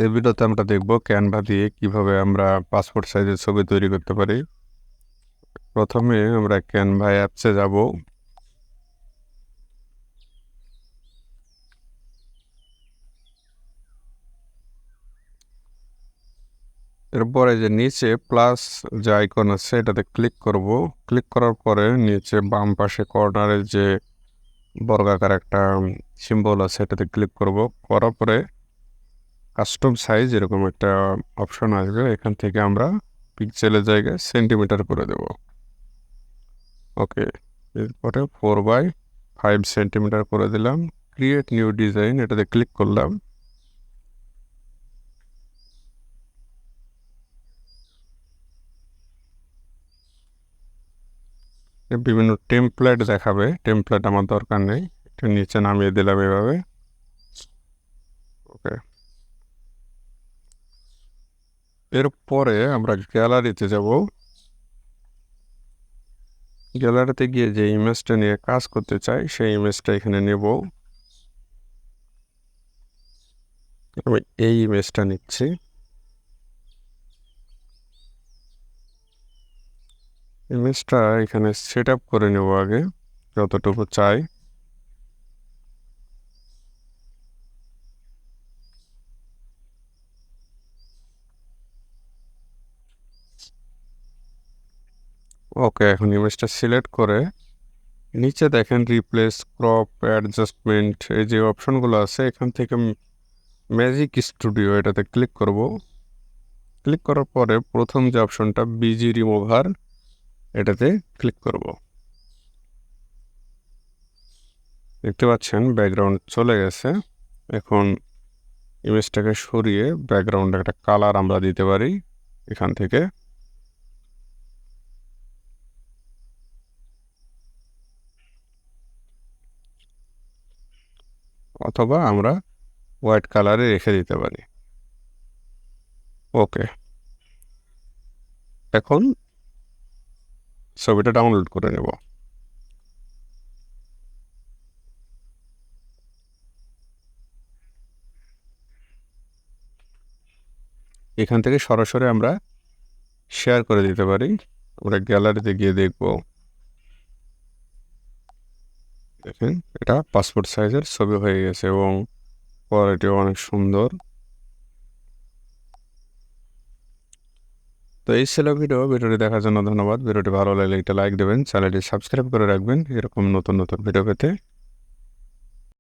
এই ভিডিওতে আমরা দেখব ক্যানভা দিয়ে কিভাবে আমরা পাসপোর্ট সাইজের ছবি তৈরি করতে পারি। প্রথমে আমরা ক্যানভা অ্যাপসে যাব। এরপরে যে নিচে প্লাস যে আইকন আছে এটাতে ক্লিক করব। ক্লিক করার পরে নিচে বাম পাশে কর্নারে যে বর্গাকার একটা সিম্বল আছে এটাতে ক্লিক করব। করার পরে কাস্টম সাইজ এরকম একটা অপশন আসবে, এখান থেকে আমরা পিক্সেলের জায়গায় সেন্টিমিটার করে দেব। ওকে, এরপরে 4/5 সেন্টিমিটার করে দিলাম। ক্রিয়েট নিউ ডিজাইন এটাতে ক্লিক করলাম। বিভিন্ন টেমপ্লেট দেখাবে, টেমপ্লেট আমার দরকার নেই, এটা নিচে নামিয়ে দিলাম এভাবে। ওকে, এরপরে আমরা গ্যালারিতে যাব। গ্যালারিতে গিয়ে যে ইমেজটা নিয়ে কাজ করতে চাই সেই ইমেজটা এখানে নেব। আমি এই ইমেজটা নিচ্ছি। ইমেজটা এখানে সেট আপ করে নেব আগে যতটুকু চাই। ওকে, এখন ইমেজটা সিলেক্ট করে নিচে দেখেন রিপ্লেস, ক্রপ, অ্যাডজাস্টমেন্ট এই যে অপশনগুলো আছে এখান থেকে ম্যাজিক স্টুডিও এটাতে ক্লিক করব। ক্লিক করার পরে প্রথম যে অপশনটা বিজি রিমুভার এটাতে ক্লিক করব। দেখতে পাচ্ছেন ব্যাকগ্রাউন্ড চলে গেছে। এখন ইমেজটাকে সরিয়ে ব্যাকগ্রাউন্ডে একটা কালার আমরা দিতে পারি এখান থেকে। অথবা আমরা হোয়াইট কালারে রেখে দিতে পারি। ওকে, এখন ছবিটা ডাউনলোড করে নেব। এখান থেকে সরাসরি আমরা শেয়ার করে দিতে পারি। আমরা গ্যালারিতে গিয়ে দেখব। দেখেন এটা পাসপোর্ট সাইজের ছবি হয়ে গেছে এবং কোয়ালিটিও অনেক সুন্দর। তো এই ছিল ভিডিওটি দেখার জন্য ধন্যবাদ। ভিডিওটি ভালো লাগলে একটা লাইক দেবেন, চ্যানেলটি সাবস্ক্রাইব করে রাখবেন এরকম নতুন নতুন ভিডিও পেতে।